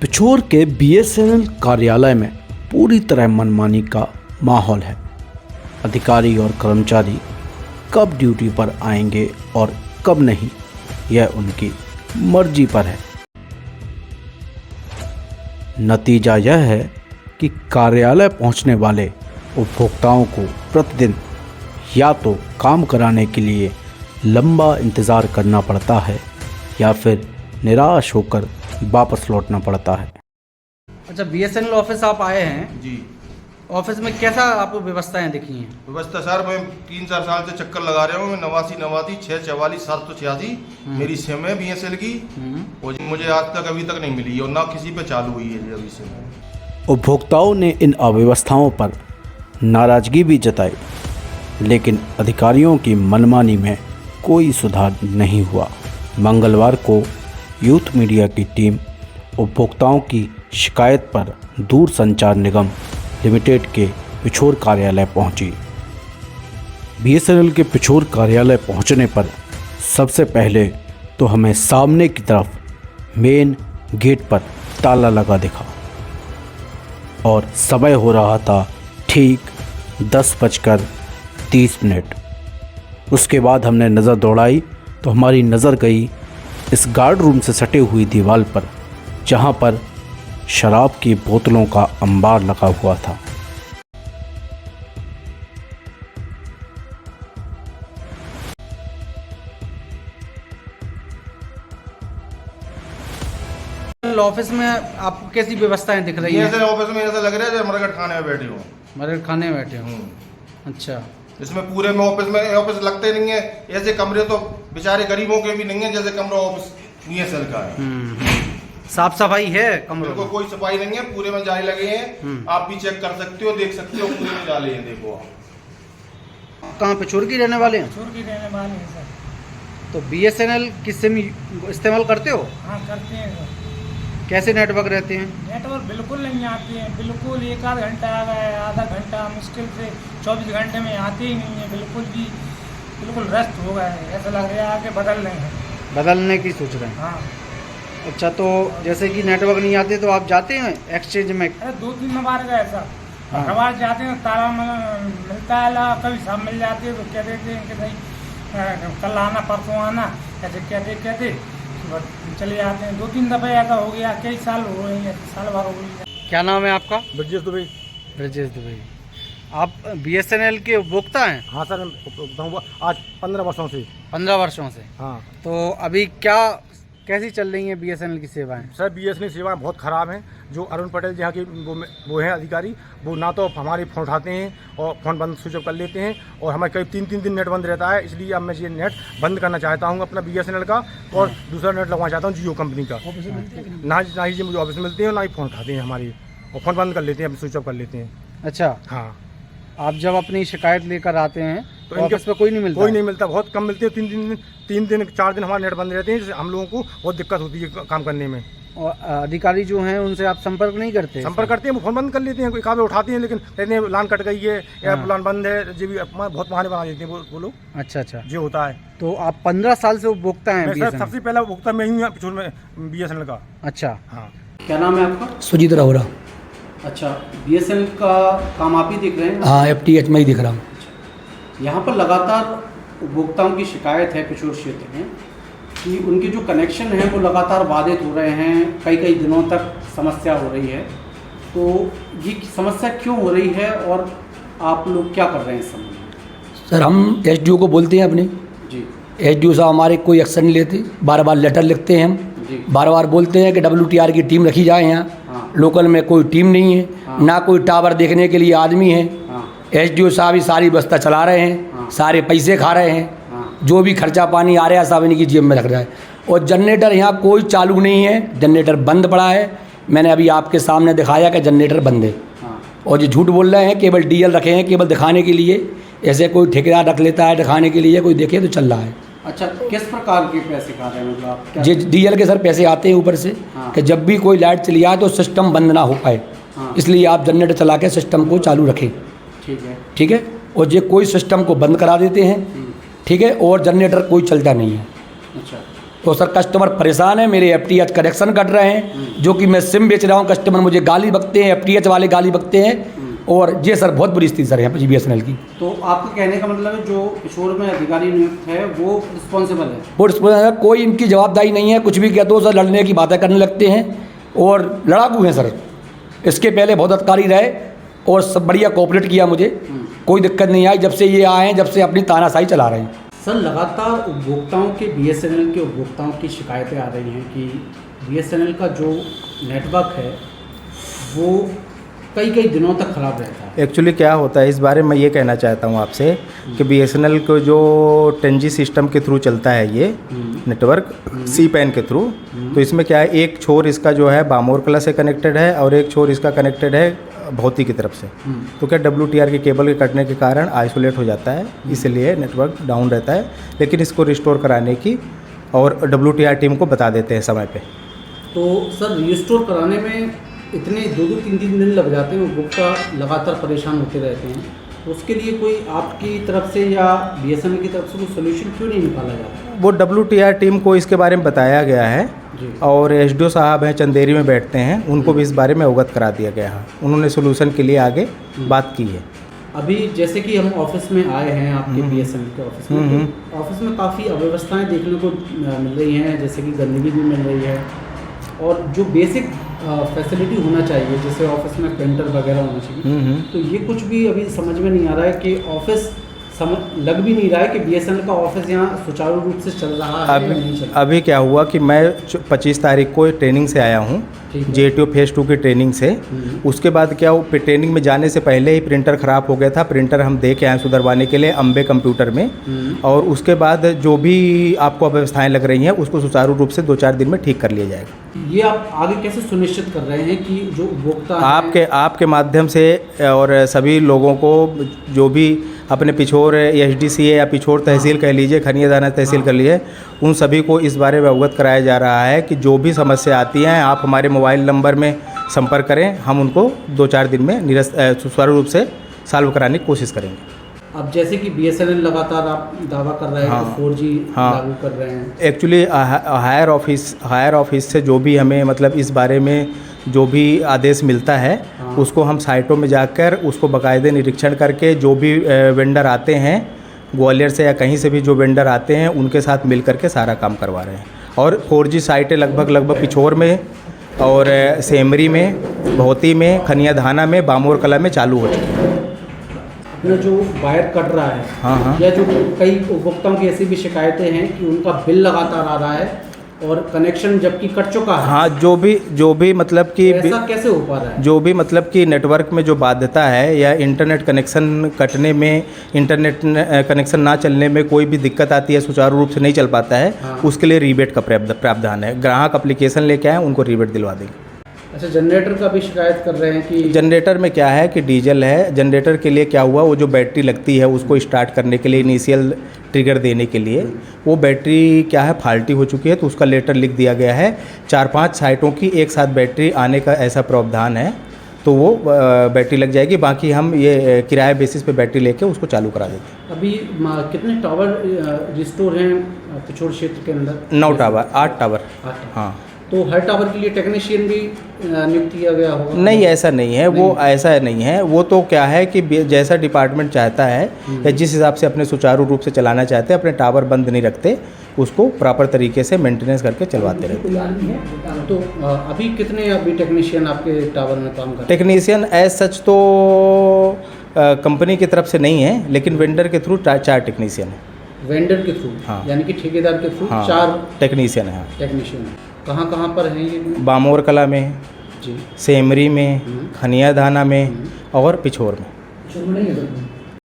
पिछोर के बीएसएनएल कार्यालय में पूरी तरह मनमानी का माहौल है। अधिकारी और कर्मचारी कब ड्यूटी पर आएंगे और कब नहीं, यह उनकी मर्जी पर है। नतीजा यह है कि कार्यालय पहुंचने वाले उपभोक्ताओं को प्रतिदिन या तो काम कराने के लिए लंबा इंतज़ार करना पड़ता है या फिर निराश होकर वापस लौटना पड़ता है। अच्छा, बीएसएनएल ऑफिस आप आए हैं जी। ऑफिस में कैसा आपको व्यवस्थाएं दिखी हैं? व्यवस्था सर, मैं 3-4 साल से चक्कर लगा रहा हूँ। मैं 89 6 44 786 मेरी सिम है बीएसएनएल की, और मुझे आज तक अभी तक नहीं मिली और ना किसी पे चालू हुई है अभी सिम। उपभोक्ताओं ने इन अव्यवस्थाओं पर नाराजगी भी जताई, लेकिन अधिकारियों की मनमानी में कोई सुधार नहीं हुआ। मंगलवार को यूथ मीडिया की टीम उपभोक्ताओं की शिकायत पर दूरसंचार निगम लिमिटेड के पिछोर कार्यालय पहुंची। बीएसएनएल के पिछोर कार्यालय पहुंचने पर सबसे पहले तो हमें सामने की तरफ मेन गेट पर ताला लगा दिखा और समय हो रहा था ठीक 10:30। उसके बाद हमने नज़र दौड़ाई तो हमारी नज़र गई इस गार्ड रूम से सटे हुई दीवार पर, जहां पर शराब की बोतलों का अंबार लगा हुआ था। ऑफिस में आपको कैसी व्यवस्थाएं दिख रही हैं? ऑफिस में ऐसा लग रहा है जैसे मरघट खाने में बैठे हो। मरघट खाने में बैठे हो? अच्छा। इसमें पूरे में ऑफिस लगते नहीं है। ऐसे कमरे तो बेचारे गरीबों के भी नहीं है जैसे कमरा ऑफिस बीएसएनएल का है। साफ सफाई है कमरों में? कोई सफाई नहीं है, पूरे में जाली लगे हैं। आप भी चेक कर सकते हो, देख सकते हो, पूरे में जाले हैं। देखो आप कहाँ पिछोर की रहने वाले हैं? पिछोर की रहने वाले हैं सर। तो बीएसएनएल की सिम इस्तेमाल करते हो? हाँ, करते हैं सर। कैसे नेटवर्क रहते हैं? नेटवर्क बिल्कुल नहीं आते हैं, बिल्कुल 1-आध घंटा आ गया, आधा घंटा, मुश्किल से 24 घंटे में आते ही नहीं है। बिल्कुल रस्त हो गया है, ऐसा लग रहा है कि बदल रहे हैं। बदलने की सोच रहे हैं? हाँ। अच्छा, तो जैसे कि नेटवर्क नहीं आते तो आप जाते हैं एक्सचेंज में? अरे 2-3 बार गए सर। हाँ। हर बार जाते हैं, ताला मिलता है, कभी सब मिल जाते हैं तो कह देते हैं कि भाई कल आना, परसों आना, ऐसे कहते चले जाते हैं। 2-3 दफ़े ऐसा हो गया, कई साल हो गए हैं, साल भर हो गई। क्या नाम है आपका? ब्रजेश दुबे। ब्रजेश दुबे। आप बीएसएनएल के उपभोक्ता हैं? हाँ सर, मैं उपभोक्ता हूँ आज 15 वर्षों से। 15 वर्षों से? हाँ। तो अभी कैसी चल रही हैं बीएसएनएल की सेवाएं? सर, बीएसएनएल सेवाएं बहुत ख़राब हैं। जो अरुण पटेल जहाँ की वो हैं अधिकारी, वो ना तो हमारे फ़ोन उठाते हैं और फ़ोन बंद स्विच ऑफ कर लेते हैं, और हमारे करीब 3-3 दिन नेट बंद रहता है। इसलिए अब मैं ये नेट बंद करना चाहता हूँ अपना बीएसएनएल का, और दूसरा नेट लगवाना चाहता हूँ जियो कंपनी का। ना ही ये मुझे ऑफिस मिलते हैं, ना ही फ़ोन उठाते हैं हमारी, और फ़ोन बंद कर लेते हैं, स्विच ऑफ कर लेते हैं। अच्छा। हाँ। आप जब अपनी शिकायत लेकर आते हैं तो ऑफिस पे कोई नहीं मिलता? कोई नहीं मिलता, बहुत कम मिलते हैं। 3 दिन 4 दिन हमारे नेट बंद रहते हैं, जिससे हम लोगों को बहुत दिक्कत होती है काम करने में। और अधिकारी जो हैं उनसे आप संपर्क नहीं करते? संपर्क करते हैं, वो फ़ोन बंद कर लेते हैं, कोई काम उठाते हैं, लेकिन कहते हैं लाइन कट गई है या प्लान बंद है, जी भी बहुत बहाने बना देते हैं वो लोग। अच्छा अच्छा, जो होता है। तो आप 15 साल से उपभोक्ता हैं? सर, सबसे पहला उपभोक्ता मैं ही हूँ पिछोर में बीएसएनएल का। अच्छा। हाँ। क्या नाम है आपका? सुजीत राहुरा। अच्छा, बीएसएनएल का काम आप ही देख रहे हैं? हाँ, FTH में ही दिख रहा हूँ। यहाँ पर लगातार उपभोक्ताओं की शिकायत है पिछोर क्षेत्र में कि उनके जो कनेक्शन हैं वो लगातार बाधित हो रहे हैं, कई दिनों तक समस्या हो रही है। तो ये समस्या क्यों हो रही है और आप लोग क्या कर रहे हैं इस संबंध में? सर, हम SDO को बोलते हैं अपने जी। SDO साहब हमारे कोई एक्शन नहीं लेते, बार लेटर लिखते हैं हम, बार बोलते हैं कि WTR की टीम रखी जाए यहाँ। हाँ। लोकल में कोई टीम नहीं है। हाँ। ना कोई टावर देखने के लिए आदमी है। हाँ। SDO साहब ही सारी व्यवस्था चला रहे हैं। हाँ। सारे पैसे खा रहे हैं। हाँ। जो भी खर्चा पानी आ रहा है सब इनकी जेब में रख रहा है। और जनरेटर यहाँ कोई चालू नहीं है, जनरेटर बंद पड़ा है। मैंने अभी आपके सामने दिखाया कि जनरेटर बंद है। हाँ। और जो झूठ बोल रहे हैं, केवल DL रखे हैं केवल दिखाने के लिए। ऐसे कोई ठेकेदार रख लेता है दिखाने के लिए, कोई देखे तो चल रहा है। अच्छा, किस प्रकार के पैसे खा रहे हैं मतलब आप? जी, DL के सर पैसे आते हैं ऊपर से। हाँ। कि जब भी कोई लाइट चली आए तो सिस्टम बंद ना हो पाए। हाँ। इसलिए आप जनरेटर चला के सिस्टम को चालू रखें। ठीक है। और ये कोई सिस्टम को बंद करा देते हैं। ठीक है। और जनरेटर कोई चलता नहीं है। अच्छा। तो सर कस्टमर परेशान है, मेरे FTH कनेक्शन कट रहे हैं, जो कि मैं सिम बेच रहा हूँ, कस्टमर मुझे गाली बकते हैं, FTH वाले गाली बकते हैं। और ये सर बहुत बुरी स्थिति सर यहाँ पर BSNL की। तो आपका कहने का मतलब है जो किशोर में अधिकारी नियुक्त है वो रिस्पॉन्सिबल है? वो रिस्पॉन्सिबल है, कोई इनकी जवाबदारी नहीं है। कुछ भी कहते हो सर लड़ने की बातें करने लगते हैं और लड़ाकू हैं सर। इसके पहले बहुत अधिकारी रहे और सब बढ़िया कोऑपरेट किया मुझे, कोई दिक्कत नहीं आई। जब से ये आए हैं, जब से अपनी तानाशाही चला रहे हैं सर, लगातार उपभोक्ताओं के BSNL के उपभोक्ताओं की शिकायतें आ रही हैं कि BSNL का जो नेटवर्क है वो कई दिनों तक ख़राब रहता है। एक्चुअली क्या होता है, इस बारे में ये कहना चाहता हूँ आपसे कि BSNL को जो 10G सिस्टम के थ्रू चलता है ये नेटवर्क C-PAN के थ्रू, तो इसमें क्या है, एक छोर इसका जो है बामोर कला से कनेक्टेड है और एक छोर इसका कनेक्टेड है भौती की तरफ से। तो क्या WTR के केबल के कटने के कारण आइसोलेट हो जाता है, इसलिए नेटवर्क डाउन रहता है। लेकिन इसको रिस्टोर कराने की और WTR टीम को बता देते हैं समय पे। तो सर रिस्टोर कराने में इतने 2-3 दिन लग जाते हैं, उपभोक्ता लगातार परेशान होते रहते हैं, तो उसके लिए कोई आपकी तरफ से या BSNL की तरफ से कोई सोल्यूशन क्यों नहीं निकाला जाता? वो WTR टीम को इसके बारे में बताया गया है और SDO साहब हैं, चंदेरी में बैठते हैं, उनको भी इस बारे में अवगत करा दिया गया है। उन्होंने सोल्यूशन के लिए आगे बात की है। अभी जैसे कि हम ऑफिस में आए हैं आपके BSNL के ऑफिस में, तो ऑफिस में काफ़ी अव्यवस्थाएं देखने को मिल रही हैं, जैसे कि गंदगी भी मिल रही है और जो बेसिक फैसिलिटी होना चाहिए, जैसे ऑफिस में प्रिंटर वगैरह होना चाहिए, तो ये कुछ भी अभी समझ में नहीं आ रहा है कि ऑफिस लग भी नहीं रहा है कि BSNL का ऑफिस यहाँ सुचारू रूप से चल रहा है या नहीं चल रहा। अभी क्या हुआ कि मैं 25 तारीख को ट्रेनिंग से आया हूँ, JTO फेज़ 2 की ट्रेनिंग से। उसके बाद क्या हुआ, ट्रेनिंग में जाने से पहले ही प्रिंटर ख़राब हो गया था। प्रिंटर हम दे के आए सुधरवाने के लिए अम्बे कंप्यूटर में, और उसके बाद जो भी आपको अव्यवस्थाएँ लग रही हैं उसको सुचारू रूप से 2-4 दिन में ठीक कर लिया जाएगा। ये आप आगे कैसे सुनिश्चित कर रहे हैं कि जो उपभोक्ता आपके माध्यम से और सभी लोगों को, जो भी अपने पिछोर SDCA या पिछोर तहसील कह लीजिए, खनिया दाना तहसील कर लीजिए, उन सभी को इस बारे में अवगत कराया जा रहा है कि जो भी समस्या आती हैं आप हमारे मोबाइल नंबर में संपर्क करें, हम उनको 2-4 दिन में सुचारू रूप से सॉल्व कराने की कोशिश करेंगे। अब जैसे कि BSNL लगातार आप दावा कर रहे हैं कि 4G लागू कर रहे हैं। एक्चुअली हायर ऑफिस से जो भी हमें मतलब इस बारे में जो भी आदेश मिलता है, उसको हम साइटों में जाकर उसको बाकायदे निरीक्षण करके, जो भी वेंडर आते हैं ग्वालियर से या कहीं से भी जो वेंडर आते हैं उनके साथ मिल करके सारा काम करवा रहे हैं। और 4G साइटें लगभग पिछोर में और सेमरी में, भौती में, खनिया धाना में, बामोर कला में चालू हो चुकी है। अपना जो वायर कट रहा है, या जो कई उपभोक्ताओं की ऐसी भी शिकायतें हैं कि उनका बिल लगातार आ रहा है और कनेक्शन जबकि कट चुका है। हाँ, जो भी मतलब कि ऐसा कैसे हो पा रहा है? जो भी मतलब कि नेटवर्क में जो बाध्यता है या इंटरनेट कनेक्शन कटने में, इंटरनेट कनेक्शन ना चलने में कोई भी दिक्कत आती है, सुचारू रूप से नहीं चल पाता है, उसके लिए रीबेट का प्रावधान है। ग्राहक एप्लीकेशन लेके आए, उनको रीबेट दिलवा देंगे। अच्छा, जनरेटर का भी शिकायत कर रहे हैं कि जनरेटर में क्या है कि डीजल है। जनरेटर के लिए क्या हुआ, वो जो बैटरी लगती है उसको स्टार्ट करने के लिए, इनिशियल ट्रिगर देने के लिए, वो बैटरी क्या है फॉल्टी हो चुकी है, तो उसका लेटर लिख दिया गया है। 4-5 साइटों की एक साथ बैटरी आने का ऐसा प्रावधान है, तो वो बैटरी लग जाएगी। बाकी हम ये किराए बेसिस पे बैटरी लेके उसको चालू करा देते हैं। अभी कितने टावर रिस्टोर हैं पिछोर क्षेत्र के अंदर? 9 टावर, 8 टावर। हाँ, तो हर टावर के लिए टेक्नीशियन भी नियुक्त किया गया होगा? नहीं, ऐसा नहीं है, वो ऐसा नहीं है। वो तो क्या है कि जैसा डिपार्टमेंट चाहता है या जिस हिसाब से अपने सुचारू रूप से चलाना चाहते हैं, अपने टावर बंद नहीं रखते, उसको प्रॉपर तरीके से मेंटेनेंस करके चलवाते रहते हैं। तो अभी कितने टेक्नीशियन आपके टावर में काम कर रहे हैं? टेक्नीशियन एज सच तो कंपनी की तरफ से नहीं है, लेकिन वेंडर के थ्रू 4 टेक्नीशियन है। वेंडर के थ्रू? हाँ। यानी कि ठेकेदार के थ्रू 4 टेक्नीशियन है। टेक्नीशियन कहाँ पर हैं ये? बामोर कला में जी, सेमरी में, खनिया धाना में और पिछोर में।